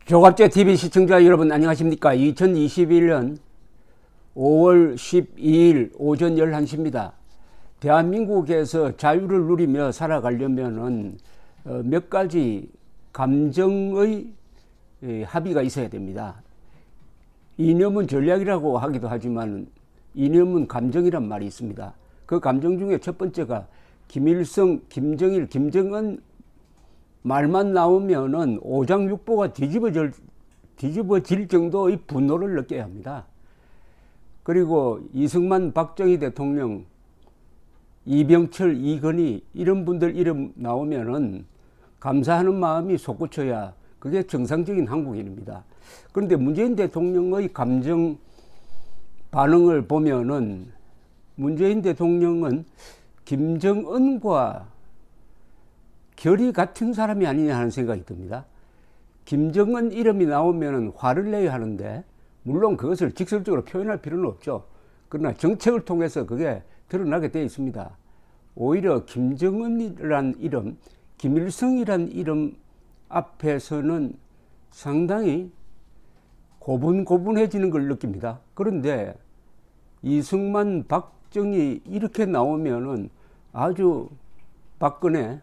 조갑제 TV 시청자 여러분 안녕하십니까? 2021년 5월 12일 오전 11시입니다. 대한민국에서 자유를 누리며 살아가려면은 몇 가지 감정의 합의가 있어야 됩니다. 이념은 전략이라고 하기도 하지만 이념은 감정이란 말이 있습니다. 그 감정 중에 첫 번째가 김일성, 김정일, 김정은 말만 나오면은 오장육부가 뒤집어질 정도의 분노를 느껴야 합니다. 그리고 이승만, 박정희 대통령, 이병철, 이건희 이런 분들 이름 나오면은 감사하는 마음이 솟구쳐야 그게 정상적인 한국인입니다. 그런데 문재인 대통령의 감정 반응을 보면은 문재인 대통령은 김정은과 결이 같은 사람이 아니냐 하는 생각이 듭니다. 김정은 이름이 나오면 화를 내야 하는데 물론 그것을 직설적으로 표현할 필요는 없죠. 그러나 정책을 통해서 그게 드러나게 되어 있습니다. 오히려 김정은이란 이름, 김일성이란 이름 앞에서는 상당히 고분고분해지는 걸 느낍니다. 그런데 이승만, 박정희 이렇게 나오면은 아주 박근혜,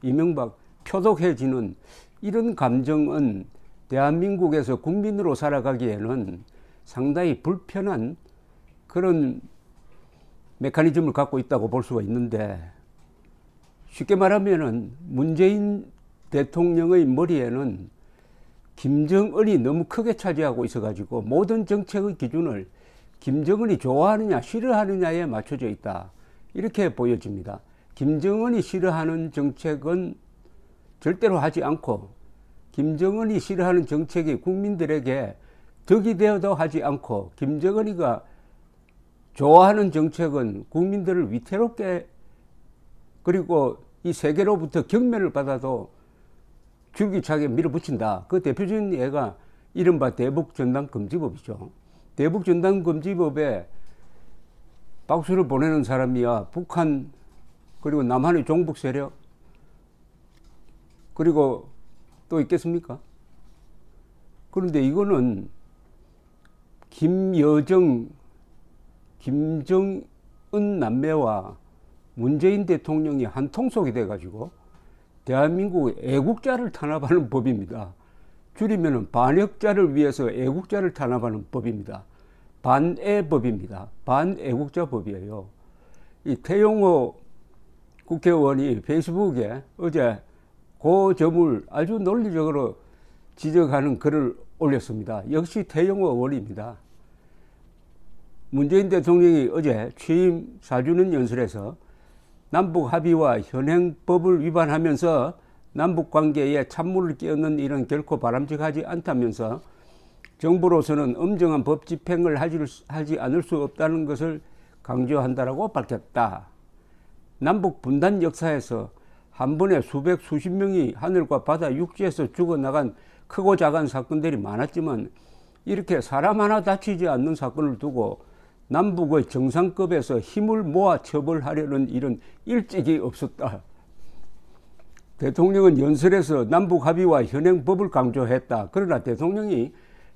이명박 표독해지는 이런 감정은 대한민국에서 국민으로 살아가기에는 상당히 불편한 그런 메커니즘을 갖고 있다고 볼 수가 있는데, 쉽게 말하면은 문재인 대통령의 머리에는 김정은이 너무 크게 차지하고 있어가지고 모든 정책의 기준을 김정은이 좋아하느냐 싫어하느냐에 맞춰져 있다, 이렇게 보여집니다. 김정은이 싫어하는 정책은 절대로 하지 않고 김정은이 싫어하는 정책이 국민들에게 덕이 되어도 하지 않고 김정은이가 좋아하는 정책은 국민들을 위태롭게 그리고 이 세계로부터 경멸을 받아도 줄기차게 밀어붙인다. 그 대표적인 예가 이른바 대북전단금지법이죠. 대북전단금지법에 박수를 보내는 사람이야 북한 그리고 남한의 종북 세력 그리고 또 있겠습니까? 그런데 이거는 김여정, 김정은 남매와 문재인 대통령이 한 통속이 돼가지고 대한민국 애국자를 탄압하는 법입니다. 줄이면 반역자를 위해서 애국자를 탄압하는 법입니다. 반애법입니다. 반애국자법이에요. 이 태영호 국회의원이 페이스북에 어제 그 점을 아주 논리적으로 지적하는 글을 올렸습니다. 역시 태영호 의원입니다. 문재인 대통령이 어제 취임 4주년 연설에서 남북 합의와 현행법을 위반하면서 남북 관계에 찬물을 끼얹는 일은 결코 바람직하지 않다면서 정부로서는 엄정한 법 집행을 하지 않을 수 없다는 것을 강조한다라고 밝혔다. 남북 분단 역사에서 한 번에 수십 명이 하늘과 바다 육지에서 죽어나간 크고 작은 사건들이 많았지만 이렇게 사람 하나 다치지 않는 사건을 두고 남북의 정상급에서 힘을 모아 처벌하려는 일은 일찍이 없었다. 대통령은 연설에서 남북 합의와 현행법을 강조했다. 그러나 대통령이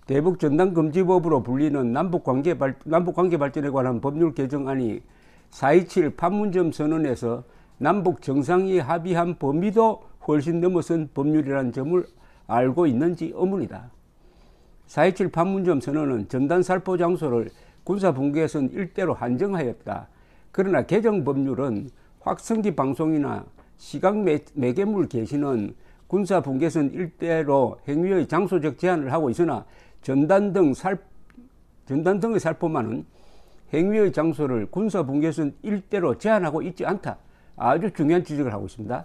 대북전단금지법으로 불리는 남북관계 발전에 관한 법률 개정안이 4.27 판문점 선언에서 남북 정상이 합의한 범위도 훨씬 넘어선 법률이라는 점을 알고 있는지 의문이다. 4.27 판문점 선언은 전단살포 장소를 군사분계선 일대로 한정하였다. 그러나 개정 법률은 확성기 방송이나 시각 매개물 게시는 군사분계선 일대로 행위의 장소적 제한을 하고 있으나 전단 등의 살포만은 행위의 장소를 군사분계선 일대로 제한하고 있지 않다. 아주 중요한 지적을 하고 있습니다.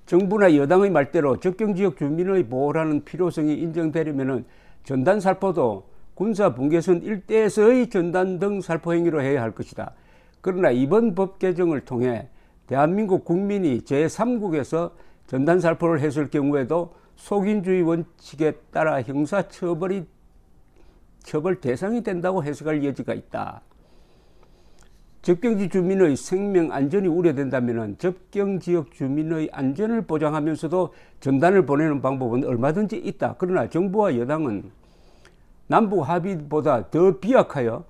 정부나 여당의 말대로 접경지역 주민의 보호라는 필요성이 인정되려면 전단 살포도 군사분계선 일대에서의 전단 등 살포 행위로 해야 할 것이다. 그러나 이번 법 개정을 통해 대한민국 국민이 제3국에서 전단 살포를 했을 경우에도 속인주의 원칙에 따라 형사처벌 대상이 된다고 해석할 여지가 있다. 접경지 주민의 생명 안전이 우려된다면 접경지역 주민의 안전을 보장하면서도 전단을 보내는 방법은 얼마든지 있다. 그러나 정부와 여당은 남북 합의보다 더 비약하여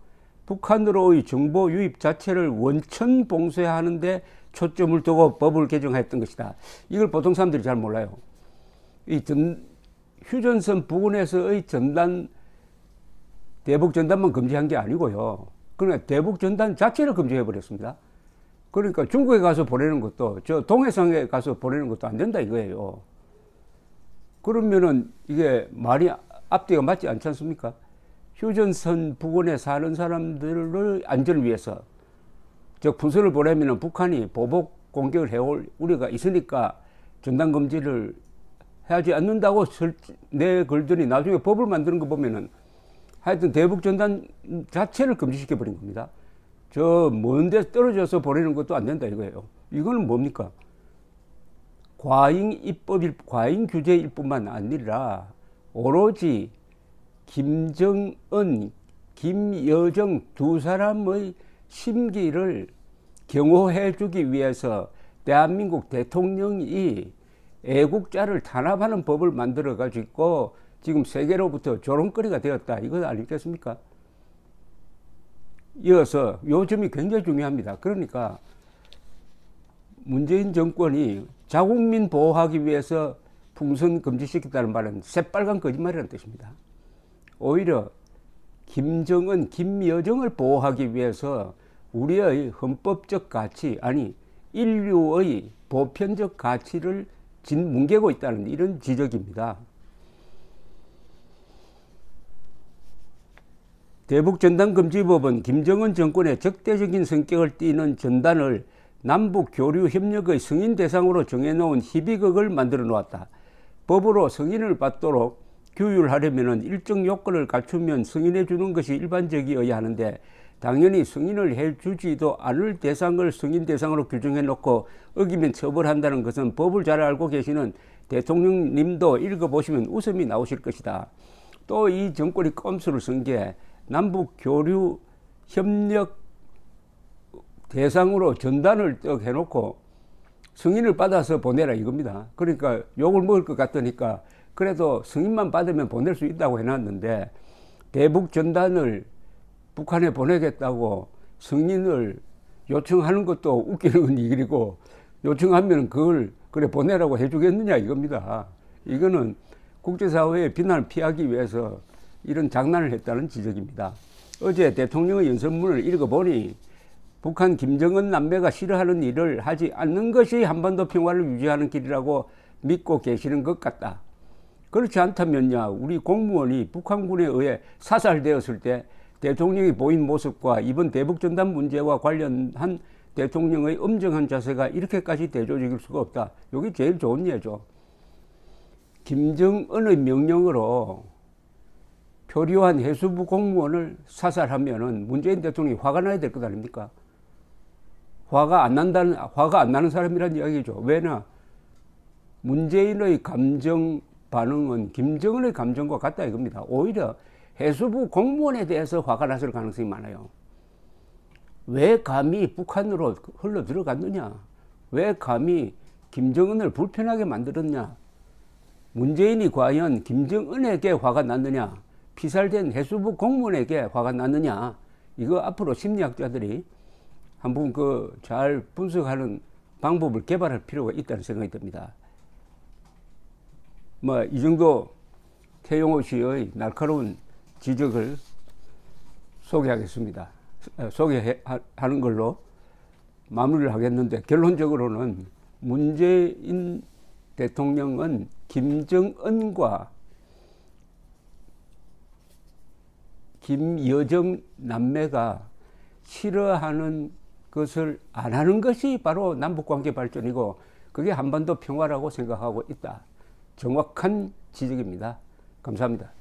북한으로의 정보 유입 자체를 원천 봉쇄하는 데 초점을 두고 법을 개정했던 것이다. 이걸 보통 사람들이 잘 몰라요. 휴전선 부근에서의 전단, 대북 전단만 금지한 게 아니고요. 그러니까 대북 전단 자체를 금지해 버렸습니다. 그러니까 중국에 가서 보내는 것도, 저 동해상에 가서 보내는 것도 안 된다 이거예요. 그러면은 이게 말이 앞뒤가 맞지 않지 않습니까? 휴전선 부근에 사는 사람들의 안전을 위해서, 즉 분선을 보내면은 북한이 보복 공격을 해올 우려가 있으니까 전단 금지를 하지 않는다고 내걸더니 나중에 법을 만드는 거 보면은 하여튼 대북 전단 자체를 금지시켜 버린 겁니다. 저 먼데 떨어져서 보내는 것도 안 된다 이거예요. 이거는 뭡니까? 과잉 규제일 뿐만 아니라 오로지 김정은, 김여정 두 사람의 심기를 경호해 주기 위해서 대한민국 대통령이 애국자를 탄압하는 법을 만들어 가지고 지금 세계로부터 조롱거리가 되었다. 이거 아니겠습니까? 이어서 요 점이 굉장히 중요합니다. 그러니까 문재인 정권이 자국민 보호하기 위해서 풍선 금지시켰다는 말은 새빨간 거짓말이라는 뜻입니다. 오히려 김정은, 김여정을 보호하기 위해서 우리의 헌법적 가치, 아니 인류의 보편적 가치를 뭉개고 있다는 이런 지적입니다. 대북전단금지법은 김정은 정권의 적대적인 성격을 띠는 전단을 남북 교류 협력의 승인 대상으로 정해놓은 희비극을 만들어 놓았다. 법으로 승인을 받도록 규율하려면 일정 요건을 갖추면 승인해 주는 것이 일반적이어야 하는데 당연히 승인을 해주지도 않을 대상을 승인 대상으로 규정해 놓고 어기면 처벌한다는 것은 법을 잘 알고 계시는 대통령님도 읽어보시면 웃음이 나오실 것이다. 또 이 정권이 꼼수를 쓴 게 남북 교류 협력 대상으로 전단을 딱 해놓고 승인을 받아서 보내라 이겁니다. 그러니까 욕을 먹을 것 같으니까 그래도 승인만 받으면 보낼 수 있다고 해놨는데 대북 전단을 북한에 보내겠다고 승인을 요청하는 것도 웃기는 일이고 요청하면 그걸 그래 보내라고 해주겠느냐 이겁니다. 이거는 국제사회의 비난을 피하기 위해서 이런 장난을 했다는 지적입니다. 어제 대통령의 연설문을 읽어보니 북한 김정은 남매가 싫어하는 일을 하지 않는 것이 한반도 평화를 유지하는 길이라고 믿고 계시는 것 같다. 그렇지 않다면야 우리 공무원이 북한군에 의해 사살되었을 때 대통령이 보인 모습과 이번 대북전단 문제와 관련한 대통령의 엄정한 자세가 이렇게까지 대조적일 수가 없다. 여기 제일 좋은 예죠. 김정은의 명령으로 표류한 해수부 공무원을 사살하면은 문재인 대통령이 화가 나야 될 것 아닙니까? 화가 안 나는 사람이란 이야기죠. 왜냐? 문재인의 감정 반응은 김정은의 감정과 같다 이겁니다. 오히려 해수부 공무원에 대해서 화가 났을 가능성이 많아요. 왜 감히 북한으로 흘러 들어갔느냐? 왜 감히 김정은을 불편하게 만들었냐? 문재인이 과연 김정은에게 화가 났느냐? 피살된 해수부 공무원에게 화가 났느냐? 이거 앞으로 심리학자들이 한번 잘 분석하는 방법을 개발할 필요가 있다는 생각이 듭니다. 이 정도 태용호 씨의 날카로운 지적을 소개하겠습니다. 소개하는 걸로 마무리를 하겠는데 결론적으로는 문재인 대통령은 김정은과 김여정 남매가 싫어하는 것을 안 하는 것이 바로 남북관계 발전이고 그게 한반도 평화라고 생각하고 있다. 정확한 지적입니다. 감사합니다.